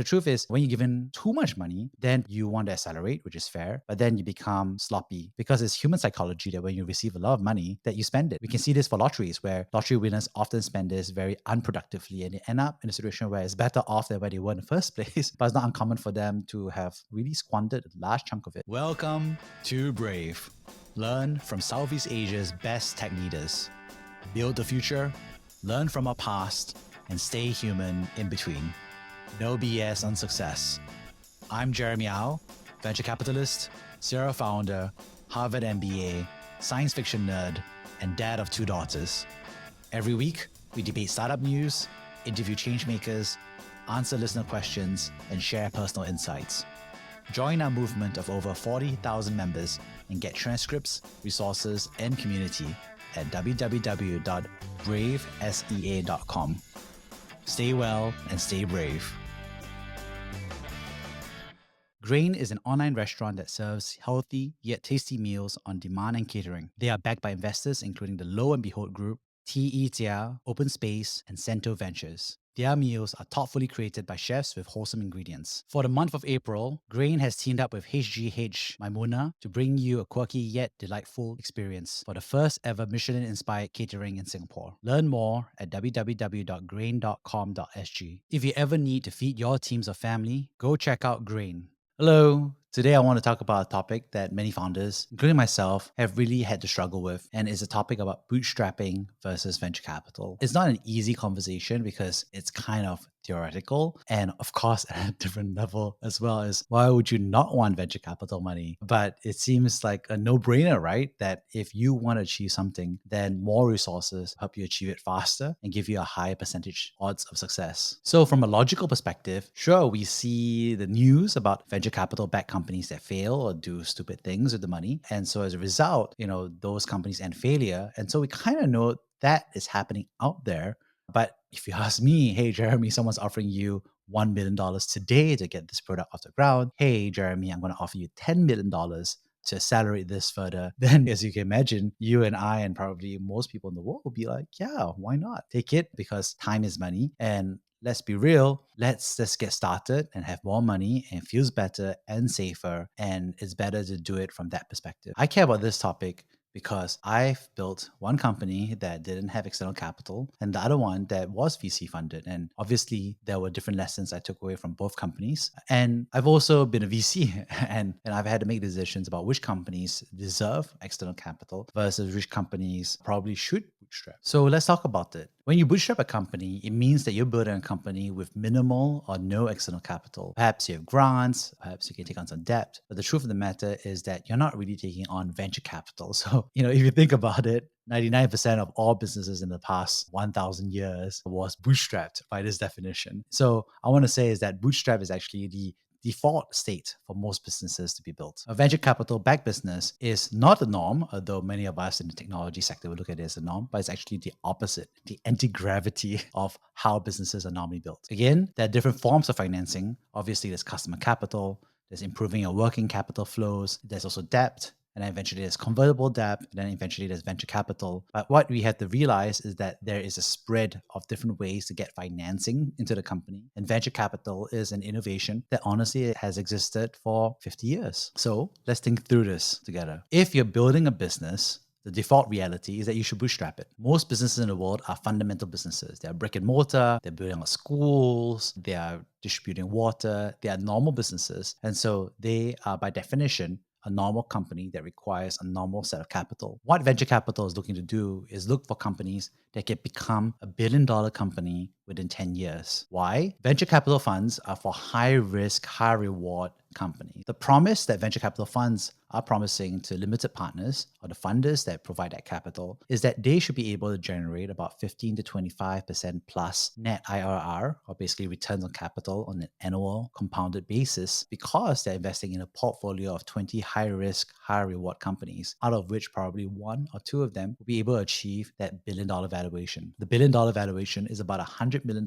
The truth is, when you're given too much money, then you want to accelerate, which is fair, but then you become sloppy because it's human psychology that when you receive a lot of money, that you spend it. We can see this for lotteries, where lottery winners often spend this very unproductively and they end up in a situation where it's better off than where they were in the first place, but it's not uncommon for them to have really squandered a large chunk of it. Welcome to Brave. Learn from Southeast Asia's best tech leaders. Build the future, learn from our past, and stay human in between. No BS on success. I'm Jeremy Au, venture capitalist, serial founder, Harvard MBA, science fiction nerd, and dad of 2 daughters. Every week, we debate startup news, interview changemakers, answer listener questions, and share personal insights. Join our movement of over 40,000 members and get transcripts, resources, and community at www.bravesea.com. Stay well and stay brave. Grain is an online restaurant that serves healthy yet tasty meals on demand and catering. They are backed by investors including the Lo and Behold Group, Tia, Open Space, and Cento Ventures. Their meals are thoughtfully created by chefs with wholesome ingredients. For the month of April, Grain has teamed up with HGH Maimuna to bring you a quirky yet delightful experience for the first ever Michelin-inspired catering in Singapore. Learn more at www.grain.com.sg. If you ever need to feed your teams or family, go check out Grain. Hello. Today, I want to talk about a topic that many founders, including myself, have really had to struggle with, and it's a topic about bootstrapping versus venture capital. It's not an easy conversation because it's kind of theoretical and, of course, at a different level as well as why would you not want venture capital money? But it seems like a no-brainer, right? That if you want to achieve something, then more resources help you achieve it faster and give you a higher percentage odds of success. So from a logical perspective, sure, we see the news about venture capital-backed companies that fail or do stupid things with the money. And so as a result, those companies end failure. And so we kind of know that is happening out there. But if you ask me, hey, Jeremy, someone's offering you $1 million today to get this product off the ground. Hey, Jeremy, I'm going to offer you $10 million to accelerate this further. Then, as you can imagine, you and I and probably most people in the world will be like, yeah, why not? Take it because time is money. And let's be real, let's just get started and have more money and feels better and safer. And it's better to do it from that perspective. I care about this topic because I've built one company that didn't have external capital and the other one that was VC funded. And obviously, there were different lessons I took away from both companies. And I've also been a VC and I've had to make decisions about which companies deserve external capital versus which companies probably should bootstrap. So let's talk about it. When you bootstrap a company, it means that you're building a company with minimal or no external capital. Perhaps you have grants, perhaps you can take on some debt. But the truth of the matter is that you're not really taking on venture capital. So, if you think about it, 99% of all businesses in the past 1,000 years was bootstrapped by this definition. So I want to say is that bootstrap is actually the default state for most businesses to be built. A venture capital backed business is not the norm, although many of us in the technology sector will look at it as a norm, but it's actually the opposite, the anti-gravity of how businesses are normally built. Again, there are different forms of financing. Obviously, there's customer capital, there's improving your working capital flows, there's also debt, and then eventually there's convertible debt, and then eventually there's venture capital. But what we have to realize is that there is a spread of different ways to get financing into the company. And venture capital is an innovation that honestly has existed for 50 years. So let's think through this together. If you're building a business, the default reality is that you should bootstrap it. Most businesses in the world are fundamental businesses. They are brick and mortar, they're building out schools, they are distributing water, they are normal businesses. And so they are by definition a normal company that requires a normal set of capital. What venture capital is looking to do is look for companies that can become a $1 billion company within 10 years. Why? Venture capital funds are for high risk, high reward companies. The promise that venture capital funds are promising to limited partners or the funders that provide that capital is that they should be able to generate about 15 to 25% plus net IRR, or basically returns on capital on an annual compounded basis, because they're investing in a portfolio of 20 high risk, high reward companies, out of which probably one or two of them will be able to achieve that $1 billion valuation. The $1 billion valuation is about $100 million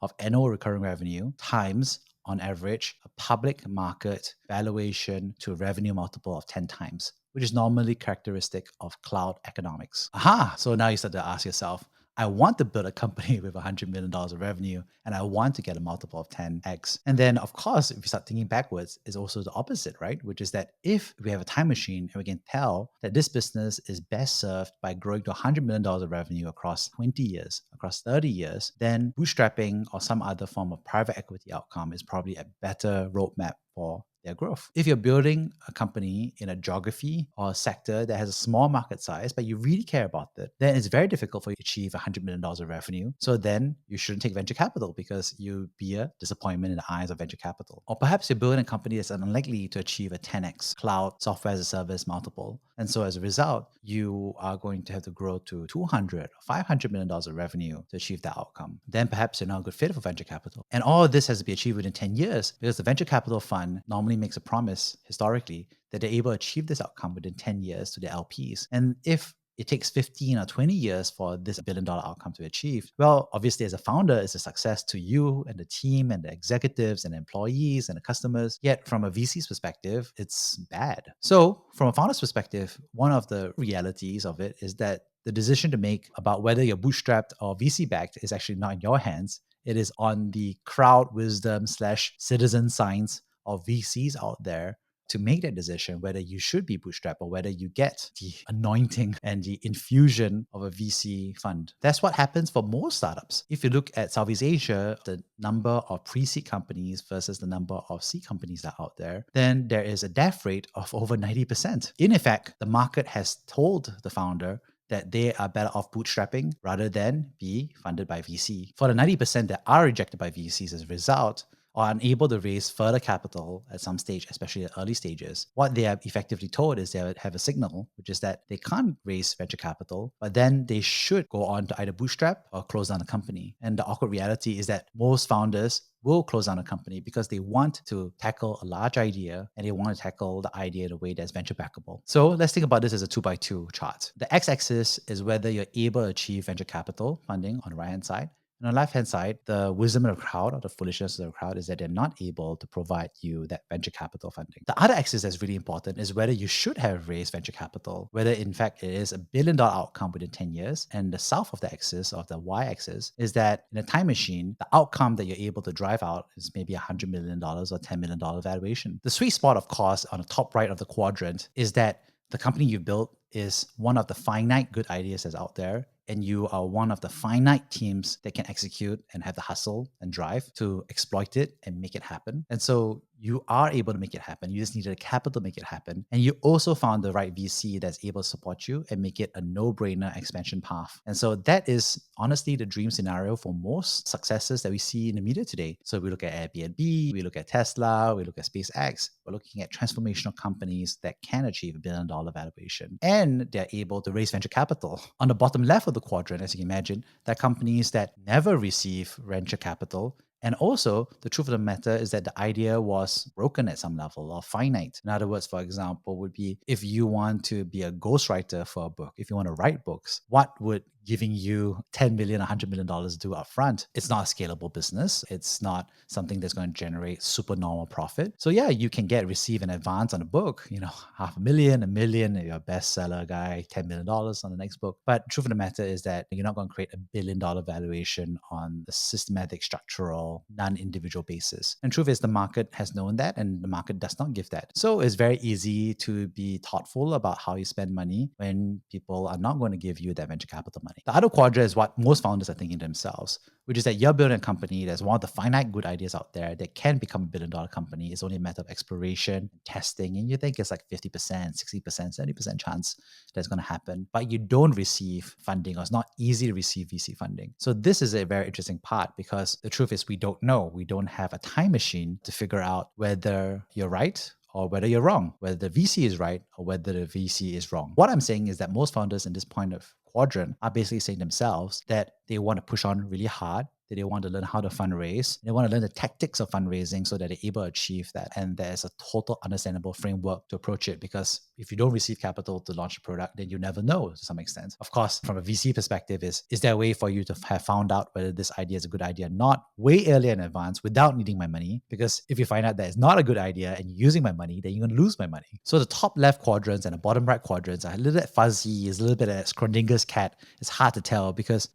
of annual recurring revenue times, on average, a public market valuation to a revenue multiple of 10 times, which is normally characteristic of cloud economics. Aha! So now you start to ask yourself, I want to build a company with $100 million of revenue and I want to get a multiple of 10x. And then, of course, if you start thinking backwards, it's also the opposite, right? Which is that if we have a time machine and we can tell that this business is best served by growing to $100 million of revenue across 20 years, across 30 years, then bootstrapping or some other form of private equity outcome is probably a better roadmap for their growth. If you're building a company in a geography or a sector that has a small market size, but you really care about it, then it's very difficult for you to achieve $100 million of revenue. So then you shouldn't take venture capital because you'd be a disappointment in the eyes of venture capital. Or perhaps you're building a company that's unlikely to achieve a 10x cloud software as a service multiple. And so as a result, you are going to have to grow to 200 or $500 million of revenue to achieve that outcome. Then perhaps you're not a good fit for venture capital. And all of this has to be achieved within 10 years because the venture capital fund normally makes a promise historically that they're able to achieve this outcome within 10 years to their LPs. And if it takes 15 or 20 years for this $1 billion outcome to be achieved, well, obviously as a founder, it's a success to you and the team and the executives and employees and the customers. Yet from a VC's perspective, it's bad. So from a founder's perspective, one of the realities of it is that the decision to make about whether you're bootstrapped or VC backed is actually not in your hands. It is on the crowd wisdom / citizen science of VCs out there to make that decision whether you should be bootstrapped or whether you get the anointing and the infusion of a VC fund. That's what happens for most startups. If you look at Southeast Asia, the number of pre-seed companies versus the number of seed companies that are out there, then there is a death rate of over 90%. In effect, the market has told the founder that they are better off bootstrapping rather than be funded by VC. For the 90% that are rejected by VCs as a result, or unable to raise further capital at some stage, especially at early stages, what they are effectively told is they have a signal, which is that they can't raise venture capital, but then they should go on to either bootstrap or close down the company. And the awkward reality is that most founders will close down a company because they want to tackle a large idea and they want to tackle the idea in a way that's venture backable. So let's think about this as a 2x2 chart. The x-axis is whether you're able to achieve venture capital funding on the right-hand side. And on the left-hand side, the wisdom of the crowd or the foolishness of the crowd is that they're not able to provide you that venture capital funding. The other axis that's really important is whether you should have raised venture capital, whether in fact it is $1 billion outcome within 10 years. And the south of the axis, of the y-axis, is that in a time machine, the outcome that you're able to drive out is maybe $100 million or $10 million valuation. The sweet spot, of course, on the top right of the quadrant is that the company you built is one of the finite good ideas that's out there, and you are one of the finite teams that can execute and have the hustle and drive to exploit it and make it happen. And so you are able to make it happen. You just needed the capital to make it happen. And you also found the right VC that's able to support you and make it a no-brainer expansion path. And so that is honestly the dream scenario for most successes that we see in the media today. So we look at Airbnb, we look at Tesla, we look at SpaceX, we're looking at transformational companies that can achieve $1 billion valuation. And they're able to raise venture capital. On the bottom left of the quadrant, as you can imagine, there are companies that never receive venture capital. And also, the truth of the matter is that the idea was broken at some level or finite. In other words, for example, would be if you want to be a ghostwriter for a book, if you want to write books, what would giving you $10 million, $100 million do upfront? It's not a scalable business. It's not something that's going to generate super normal profit. So yeah, you can receive an advance on a book, $500,000, $1 million, you're a bestseller guy, $10 million on the next book. But the truth of the matter is that you're not going to create $1 billion valuation on a systematic, structural, non-individual basis. And truth is the market has known that and the market does not give that. So it's very easy to be thoughtful about how you spend money when people are not going to give you that venture capital money. The other quadrant is what most founders are thinking to themselves, which is that you're building a company that's one of the finite good ideas out there that can become $1 billion company. It's only a matter of exploration, testing, and you think it's like 50%, 60%, 70% chance that's going to happen. But you don't receive funding, or it's not easy to receive VC funding. So this is a very interesting part because the truth is we don't know. We don't have a time machine to figure out whether you're right or whether you're wrong, whether the VC is right or whether the VC is wrong. What I'm saying is that most founders in this point of quadrant are basically saying themselves that they want to push on really hard that they want to learn how to fundraise. They want to learn the tactics of fundraising so that they're able to achieve that. And there's a total understandable framework to approach it, because if you don't receive capital to launch a product, then you never know to some extent. Of course, from a VC perspective, is there a way for you to have found out whether this idea is a good idea or not way earlier in advance without needing my money? Because if you find out that it's not a good idea and you're using my money, then you're going to lose my money. So the top left quadrants and the bottom right quadrants are a little bit fuzzy, is a little bit of Schrodinger's cat. It's hard to tell because,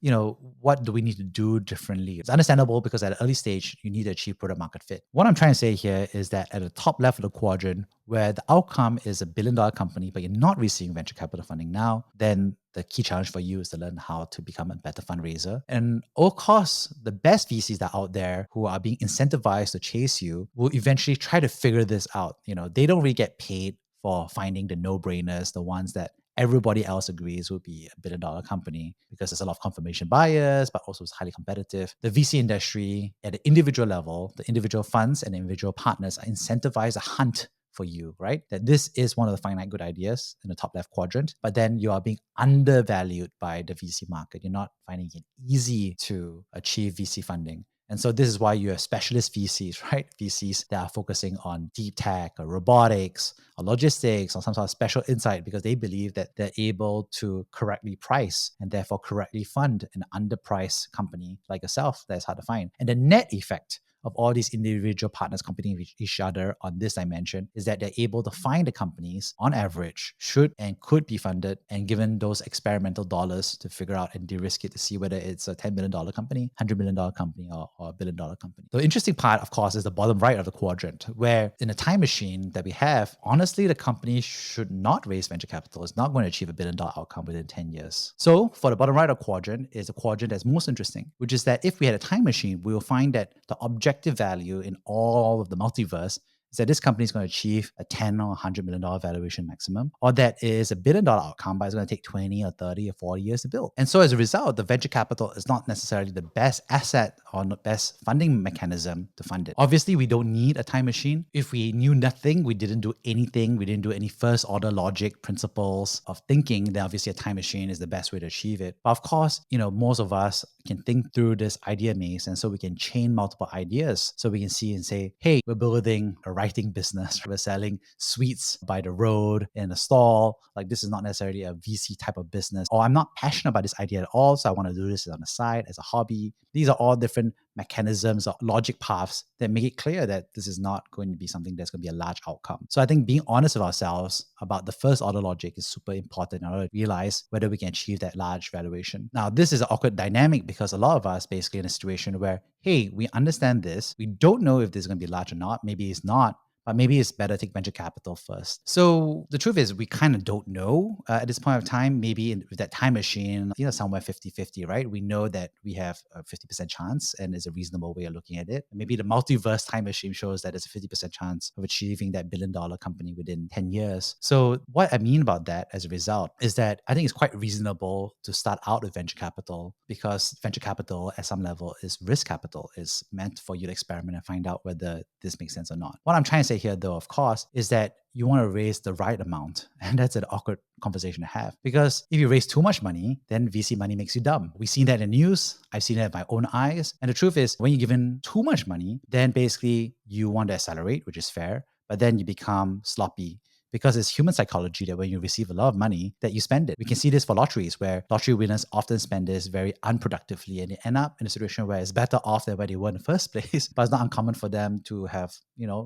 what do we need to do differently? It's understandable because at an early stage, you need to achieve product market fit. What I'm trying to say here is that at the top left of the quadrant, where the outcome is $1 billion company, but you're not receiving venture capital funding now, then the key challenge for you is to learn how to become a better fundraiser. And of course, the best VCs that are out there who are being incentivized to chase you will eventually try to figure this out. They don't really get paid for finding the no-brainers, the ones that everybody else agrees would be $1 billion company, because there's a lot of confirmation bias, but also it's highly competitive. The VC industry at the individual level, the individual funds and individual partners are incentivized to hunt for you, right? That this is one of the finite good ideas in the top left quadrant, but then you are being undervalued by the VC market. You're not finding it easy to achieve VC funding. And so this is why you have specialist VCs, right? VCs that are focusing on deep tech or robotics or logistics or some sort of special insight, because they believe that they're able to correctly price and therefore correctly fund an underpriced company like yourself that's hard to find. And the net effect of all these individual partners competing with each other on this dimension is that they're able to find the companies on average should and could be funded and given those experimental dollars to figure out and de-risk it to see whether it's a $10 million company, $100 million company, or $1 billion company. The interesting part, of course, is the bottom right of the quadrant, where in a time machine that we have, honestly, the company should not raise venture capital. It's not going to achieve $1 billion outcome within 10 years. So for the bottom right of quadrant is the quadrant that's most interesting, which is that if we had a time machine, we will find that the objective value in all of the multiverse is that this company is going to achieve a $10 or $100 million valuation maximum, or that is $1 billion outcome, but it's going to take 20 or 30 or 40 years to build. And so as a result, the venture capital is not necessarily the best asset or the best funding mechanism to fund it. Obviously, we don't need a time machine. If we knew nothing, we didn't do anything, we didn't do any first order logic principles of thinking, then obviously a time machine is the best way to achieve it. But of course, most of us can think through this idea maze, and so we can chain multiple ideas. So we can see and say, hey, we're building a writing business. We're selling sweets by the road in a stall. Like, this is not necessarily a VC type of business. Or I'm not passionate about this idea at all, so I want to do this on the side as a hobby. These are all different mechanisms or logic paths that make it clear that this is not going to be something that's going to be a large outcome. So I think being honest with ourselves about the first order logic is super important in order to realize whether we can achieve that large valuation. Now, this is an awkward dynamic because a lot of us basically in a situation where, hey, we understand this. We don't know if this is going to be large or not. Maybe it's not. But maybe it's better to take venture capital first. So the truth is we kind of don't know at this point of time. Maybe with that time machine, somewhere 50-50, right? We know that we have a 50% chance and it's a reasonable way of looking at it. Maybe the multiverse time machine shows that there's a 50% chance of achieving that $1 billion company within 10 years. So what I mean about that as a result is that I think it's quite reasonable to start out with venture capital, because venture capital at some level is risk capital. It's meant for you to experiment and find out whether this makes sense or not. What I'm trying to say here, though, of course, is that you want to raise the right amount. And that's an awkward conversation to have, because if you raise too much money, then VC money makes you dumb. We've seen that in the news. I've seen it with my own eyes. And the truth is, when you're given too much money, then basically you want to accelerate, which is fair, but then you become sloppy. Because it's human psychology that when you receive a lot of money, that you spend it. We can see this for lotteries, where lottery winners often spend this very unproductively, and they end up in a situation where it's better off than where they were in the first place. But it's not uncommon for them to have,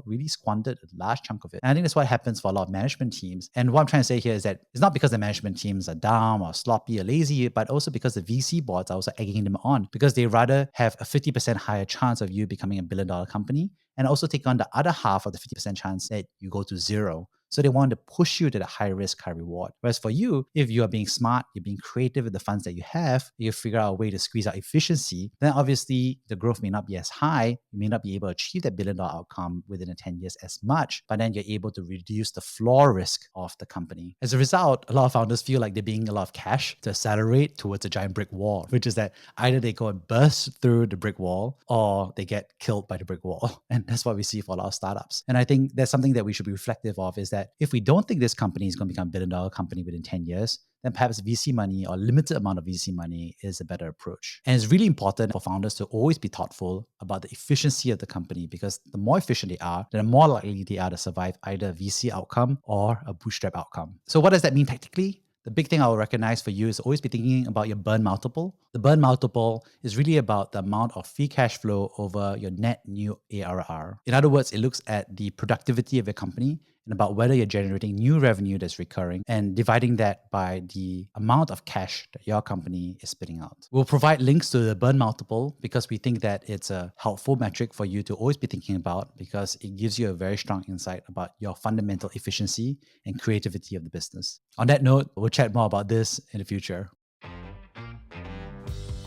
really squandered a large chunk of it. And I think that's what happens for a lot of management teams. And what I'm trying to say here is that it's not because the management teams are dumb or sloppy or lazy, but also because the VC boards are also egging them on, because they rather have a 50% higher chance of you becoming $1 billion company, and also take on the other half of the 50% chance that you go to zero. So they want to push you to the high risk, high reward. Whereas for you, if you are being smart, you're being creative with the funds that you have, you figure out a way to squeeze out efficiency, then obviously the growth may not be as high. You may not be able to achieve that $1 billion outcome within the 10 years as much, but then you're able to reduce the floor risk of the company. As a result, a lot of founders feel like they're being a lot of cash to accelerate towards a giant brick wall, which is that either they go and burst through the brick wall or they get killed by the brick wall. And that's what we see for a lot of startups. And I think that's something that we should be reflective of, is that if we don't think this company is going to become $1 billion company within 10 years, then perhaps VC money or limited amount of VC money is a better approach. And it's really important for founders to always be thoughtful about the efficiency of the company, because the more efficient they are, then the more likely they are to survive either a VC outcome or a bootstrap outcome. So what does that mean tactically? The big thing I will recognize for you is always be thinking about your burn multiple. The burn multiple is really about the amount of free cash flow over your net new ARR. In other words, it looks at the productivity of your company and about whether you're generating new revenue that's recurring and dividing that by the amount of cash that your company is spitting out. We'll provide links to the burn multiple because we think that it's a helpful metric for you to always be thinking about, because it gives you a very strong insight about your fundamental efficiency and creativity of the business. On that note, we'll chat more about this in the future.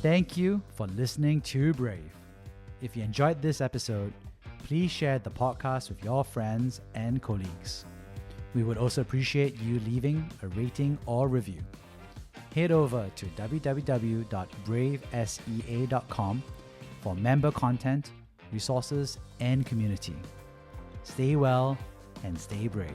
Thank you for listening to Brave. If you enjoyed this episode, please share the podcast with your friends and colleagues. We would also appreciate you leaving a rating or review. Head over to www.bravesea.com for member content, resources, and community. Stay well and stay brave.